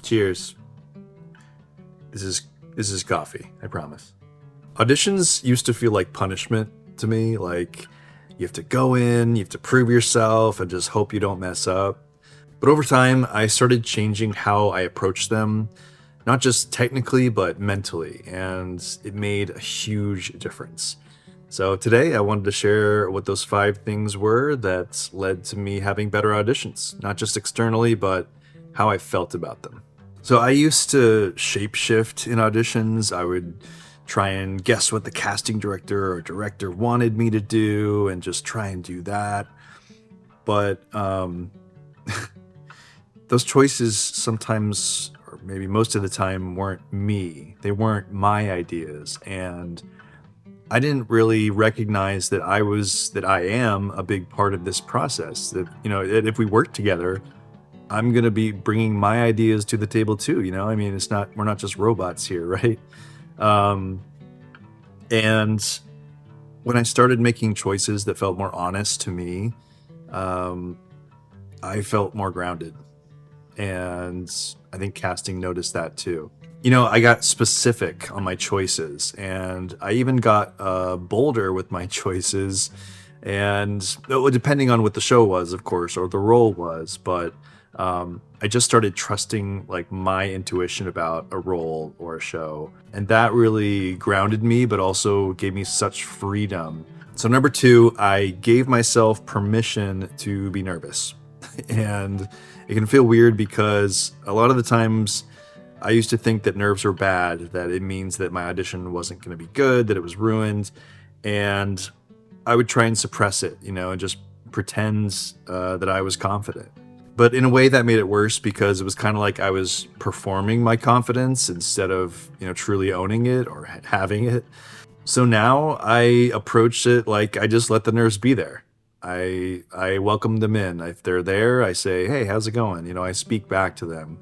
Cheers. This is coffee, I promise. Auditions used to feel like punishment to me, like you have to go in, you have to prove yourself and just hope you don't mess up. But over time, I started changing how I approach them, not just technically, but mentally, and it made a huge difference. So today, I wanted to share what those 5 things were that led to me having better auditions, not just externally, but how I felt about them. So I used to shapeshift in auditions. I would try and guess what the casting director or director wanted me to do and just try and do that. But those choices sometimes, or maybe most of the time, weren't me. They weren't my ideas. And I didn't really recognize that I am a big part of this process. That, that if we work together, I'm going to be bringing my ideas to the table too. I mean, we're not just robots here, right? Um, and when I started making choices that felt more honest to me, um, I felt more grounded. And I think casting noticed that too. I got specific on my choices, and I even got bolder with my choices. And depending on what the show was, of course, or the role was, but I just started trusting like my intuition about a role or a show, and that really grounded me, but also gave me such freedom. So number 2, I gave myself permission to be nervous, and it can feel weird because a lot of the times I used to think that nerves were bad, that it means that my audition wasn't going to be good, that it was ruined, and I would try and suppress it, and just pretend that I was confident. But in a way that made it worse because it was kind of like I was performing my confidence instead of, truly owning it or having it. So now I approach it like I just let the nerves be there. I welcome them in. If they're there, I say, "Hey, how's it going?" I speak back to them.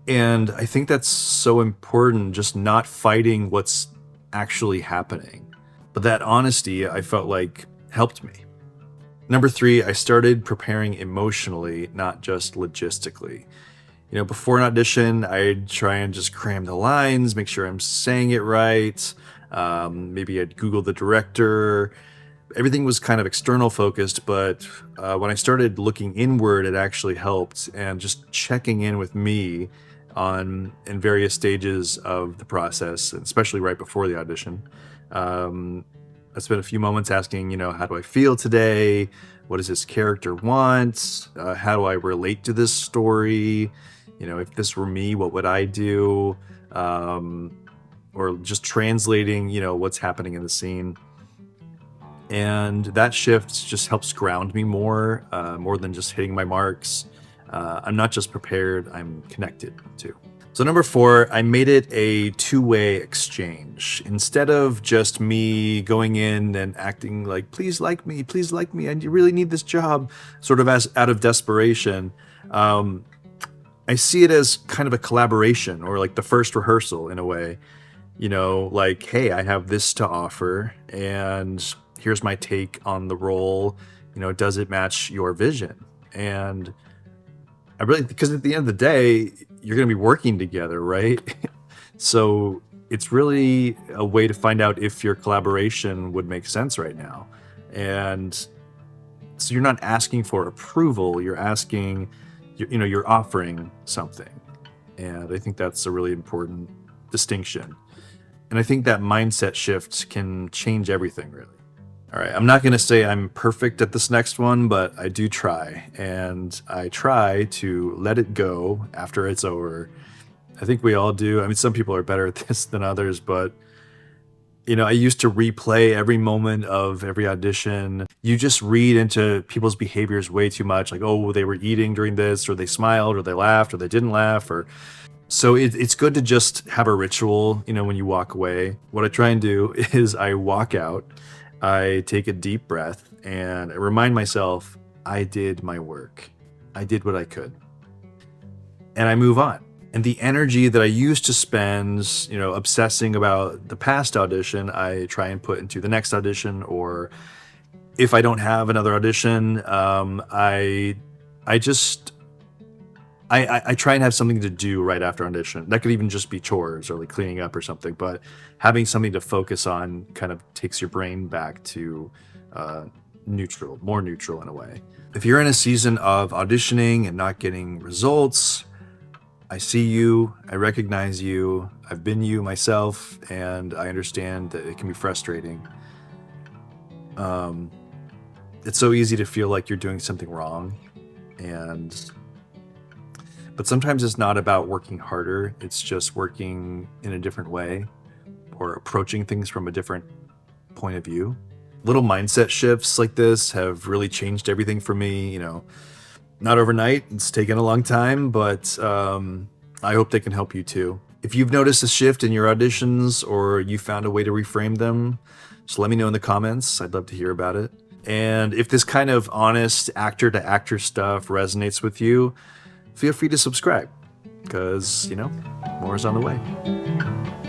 And I think that's so important, just not fighting what's actually happening. But that honesty, I felt like, helped me. Number 3, I started preparing emotionally, not just logistically. Before an audition, I'd try and just cram the lines, make sure I'm saying it right. Maybe I'd Google the director. Everything was kind of external focused, but when I started looking inward, it actually helped. And just checking in with me in various stages of the process, especially right before the audition. I spent a few moments asking, how do I feel today? What does this character want? How do I relate to this story? If this were me, what would I do? Or just translating, what's happening in the scene. And that shift just helps ground me more than just hitting my marks. I'm not just prepared, I'm connected too. So number 4, I made it a two-way exchange. Instead of just me going in and acting like, please like me, I really need this job, sort of as out of desperation, I see it as kind of a collaboration or like the first rehearsal in a way. Like, hey, I have this to offer and here's my take on the role. Does it match your vision? And because at the end of the day, you're going to be working together, right? So it's really a way to find out if your collaboration would make sense right now. And so you're not asking for approval, you're offering something. And I think that's a really important distinction. And I think that mindset shift can change everything, really. All right, I'm not going to say I'm perfect at this next one, but I do try. And I try to let it go after it's over. I think we all do. I mean, some people are better at this than others, but, I used to replay every moment of every audition. You just read into people's behaviors way too much. Like, oh, they were eating during this, or they smiled, or they laughed, or they didn't laugh, So it's good to just have a ritual, when you walk away. What I try and do is I walk out, I take a deep breath, and I remind myself, I did my work. I did what I could. And I move on. And the energy that I used to spend, obsessing about the past audition, I try and put into the next audition. Or if I don't have another audition, I just I try and have something to do right after audition. That could even just be chores or like cleaning up or something, but having something to focus on kind of takes your brain back to uh, neutral, more neutral in a way. If you're in a season of auditioning and not getting results, I see you, I recognize you, I've been you myself, and I understand that it can be frustrating. Um, it's so easy to feel like you're doing something wrong, and but sometimes it's not about working harder, it's just working in a different way or approaching things from a different point of view. Little mindset shifts like this have really changed everything for me, not overnight. It's taken a long time, but I hope they can help you too. If you've noticed a shift in your auditions or you found a way to reframe them, just let me know in the comments. I'd love to hear about it. And if this kind of honest actor to actor stuff resonates with you, feel free to subscribe because, more is on the way.